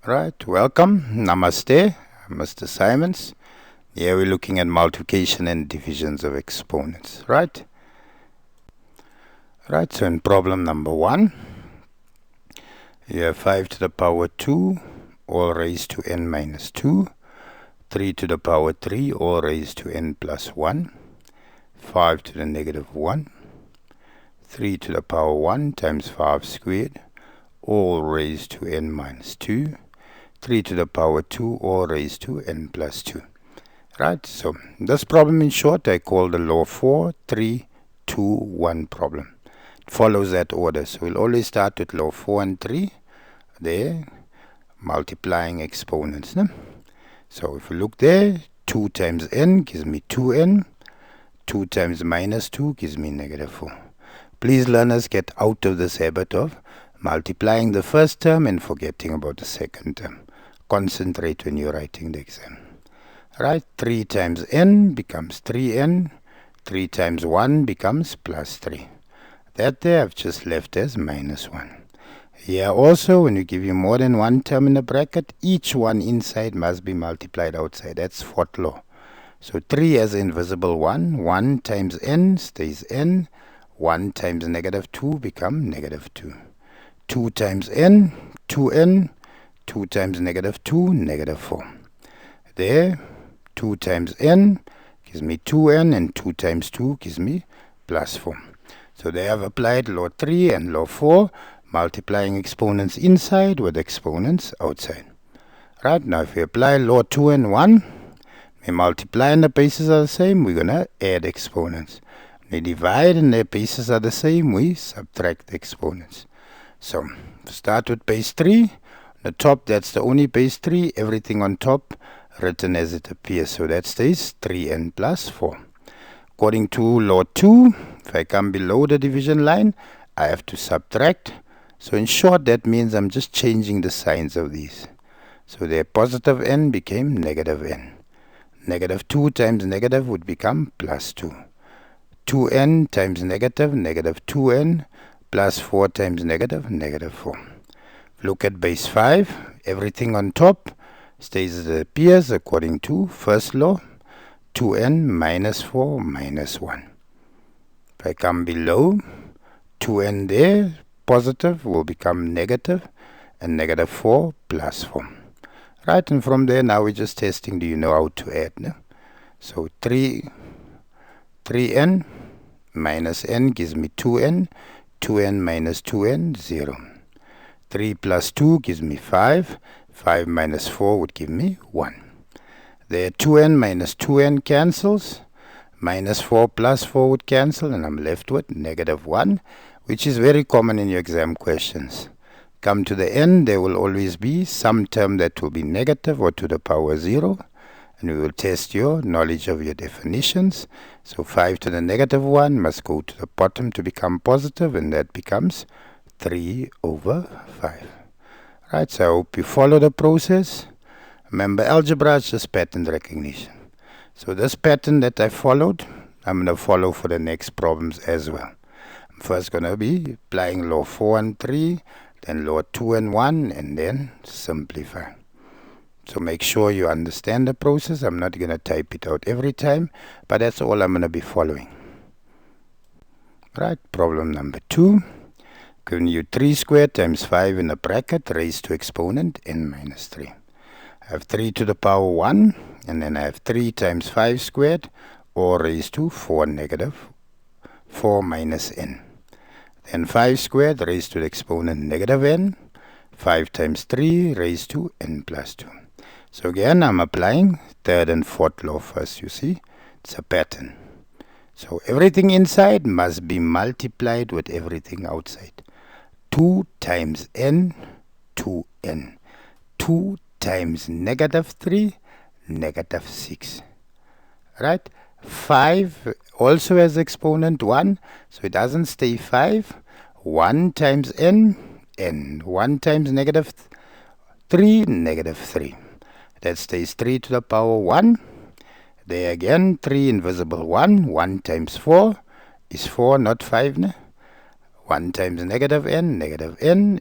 Right, welcome. Namaste, Mr. Simons. Here we're looking at multiplication and divisions of exponents, right? Right, so in problem number 1, you have 5 to the power 2, all raised to n minus 2, 3 to the power 3, all raised to n plus 1, 5 to the negative 1, 3 to the power 1 times 5 squared, all raised to n minus 2, 3 to the power 2, all raised to n plus 2. Right, so this problem in short I call the law 4, 3, 2, 1 problem. It follows that order. So we'll always start with law 4 and 3, there, multiplying exponents. No? So if we look there, 2 times n gives me 2n, 2 times minus 2 gives me negative 4. Please learners get out of this habit of multiplying the first term and forgetting about the second term. Concentrate when you're writing the exam. Right, 3 times n becomes 3n, 3 times 1 becomes plus 3. That there I've just left as minus 1. Here also, when you give you more than one term in the bracket, each one inside must be multiplied outside. That's fourth law. So 3 as invisible 1, 1 times n stays n, 1 times negative 2 become negative 2. 2 times n, 2n, 2 times negative 2, negative 4. There, 2 times n gives me 2n, and 2 times 2 gives me plus 4. So they have applied law 3 and law 4, multiplying exponents inside with exponents outside. Right, now if we apply law 2 and 1, we multiply and the bases are the same, we're going to add exponents. We divide and their bases are the same, we subtract the exponents. So start with base 3. On the top, that's the only base 3, everything on top written as it appears, so that stays 3n plus 4. According to law 2, if I come below the division line, I have to subtract. So in short, that means I'm just changing the signs of these. So their positive n became negative n. Negative 2 times negative would become plus 2. 2n times negative, negative 2n, plus 4 times negative, negative 4. Look at base 5, everything on top stays as it appears according to first law, 2n minus 4 minus 1. If I come below, 2n there, positive, will become negative, and negative 4 plus 4. Right, and from there now we're just testing, do you know how to add? No? So 3n minus n gives me 2n, 2n minus 2n, 0. 3 plus 2 gives me 5. 5 minus 4 would give me 1. There 2n minus 2n cancels. Minus 4 plus 4 would cancel, and I'm left with negative 1, which is very common in your exam questions. Come to the end, there will always be some term that will be negative or to the power 0. And we will test your knowledge of your definitions. So 5 to the negative 1 must go to the bottom to become positive, and that becomes 3 over 5. Right, so I hope you follow the process. Remember, algebra is just pattern recognition. So this pattern that I followed, I'm going to follow for the next problems as well. I'm first going to be applying law 4 and 3, then law 2 and 1, and then simplify. So make sure you understand the process. I'm not going to type it out every time, but that's all I'm going to be following. Right, problem number 2. Giving you 3 squared times 5 in a bracket raised to exponent n minus 3. I have 3 to the power 1, and then I have 3 times 5 squared, or raised to 4 negative 4 minus n. Then 5 squared raised to the exponent negative n, 5 times 3 raised to n plus 2. So again, I'm applying third and fourth law first, you see. It's a pattern. So everything inside must be multiplied with everything outside. 2 times n, 2n. 2 times negative 3, negative 6. Right? 5 also has exponent 1, so it doesn't stay 5. 1 times n, n. 1 times negative 3, negative 3. That stays 3 to the power 1. There again, 3 invisible 1. 1 times 4 is 4, not 5. Ne? 1 times negative n,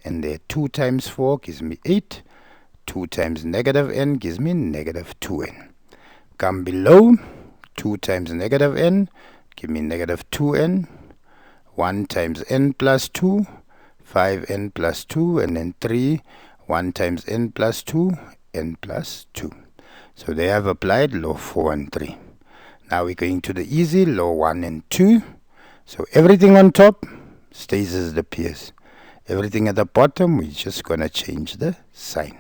and there 2 times 4 gives me 8. 2 times negative n gives me negative 2n. Come below, 2 times negative n, give me negative 2n. 1 times n plus 2, 5n plus 2, and then 3, 1 times n plus 2, n plus 2. So they have applied law 4 and 3. Now we're going to the easy, law 1 and 2. So everything on top stays as it appears. Everything at the bottom, we're just going to change the sign.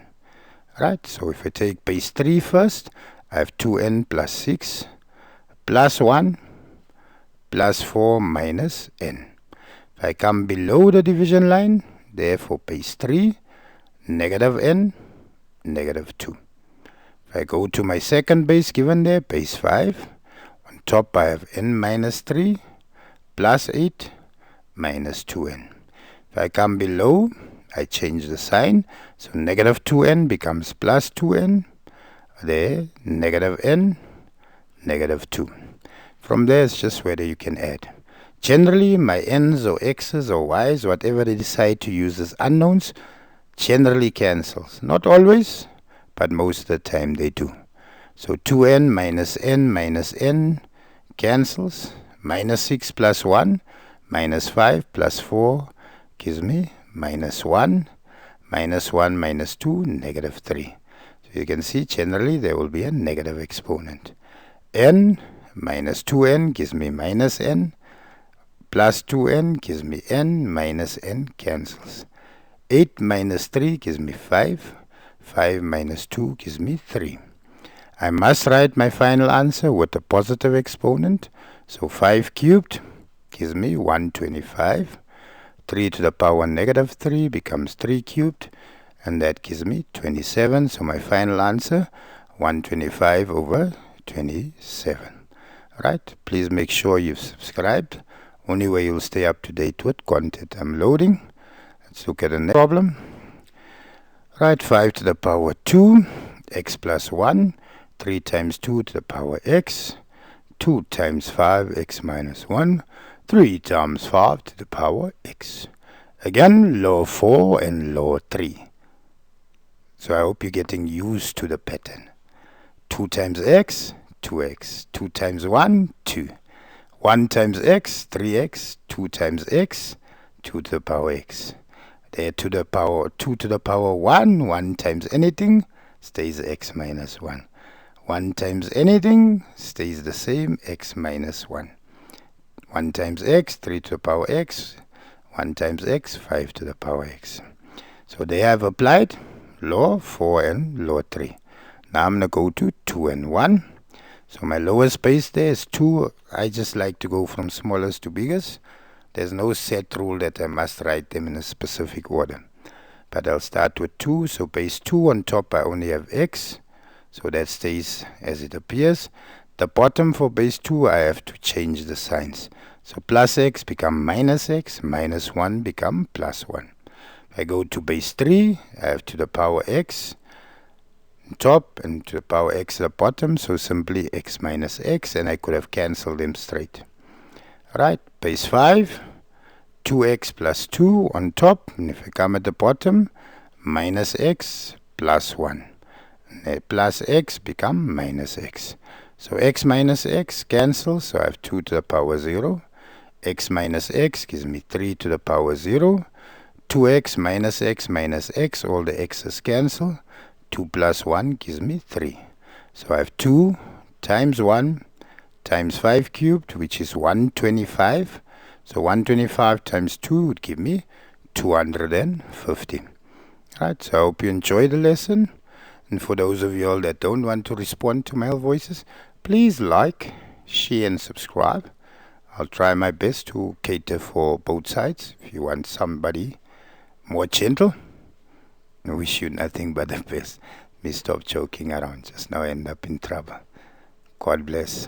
Right, so if I take base 3 first, I have 2n plus 6 plus 1 plus 4 minus n. If I come below the division line, therefore base 3, negative n, negative 2. If I go to my second base given there, base 5, on top I have n minus 3 plus 8 minus 2n. If I come below, I change the sign, so negative 2n becomes plus 2n, there, negative n, negative 2. From there, it's just whether you can add. Generally, my n's or x's or y's, whatever they decide to use as unknowns, generally cancels. Not always, but most of the time they do. So 2n minus n cancels. Minus 6 plus 1, minus 5 plus 4 gives me minus 1. Minus 1 minus 2, negative 3. So you can see generally there will be a negative exponent. N minus 2n gives me minus n. Plus 2n gives me n, minus n cancels. 8 minus 3 gives me 5. 5 minus 2 gives me 3. I must write my final answer with a positive exponent. So 5 cubed gives me 125. 3 to the power negative 3 becomes 3 cubed. And that gives me 27. So my final answer, 125 over 27. Right? Please make sure you've subscribed. Only way you'll stay up to date with content I'm loading. Let's look at the next problem. Right, 5 to the power 2, x plus 1, 3 times 2 to the power x, 2 times 5, x minus 1, 3 times 5 to the power x. Again, law 4 and law 3. So I hope you're getting used to the pattern. 2 times x, 2x. 2 times 1, 2. 1 times x, 3x. 2 times x, 2 to the power x. There, to the power 2 to the power 1. 1 times anything stays x minus 1. 1 times anything stays the same, x minus 1. 1 times x, 3 to the power x. 1 times x, 5 to the power x. So they have applied law 4 and law 3. Now I'm going to go to 2 and 1. So my lowest base there is 2. I just like to go from smallest to biggest. There's no set rule that I must write them in a specific order. But I'll start with 2. So base 2 on top I only have x. So that stays as it appears. The bottom for base 2 I have to change the signs. So plus x become minus x. Minus 1 become plus 1. If I go to base 3, I have to the power x top and to the power x at the bottom, so simply x minus x, and I could have cancelled them straight. Right, base 5, 2x plus 2 on top, and if I come at the bottom, minus x plus 1. And plus x become minus x. So x minus x cancels, so I have 2 to the power 0. X minus x gives me 3 to the power 0. 2x minus x, all the x's cancel. 2 plus 1 gives me 3. So I have 2 times 1 times 5 cubed, which is 125. So 125 times 2 would give me 250. Right, so I hope you enjoy the lesson. And for those of you all that don't want to respond to my voices, please like, share and subscribe. I'll try my best to cater for both sides. If you want somebody more gentle, I wish you nothing but the best. Me stop joking around, just now end up in trouble. God bless.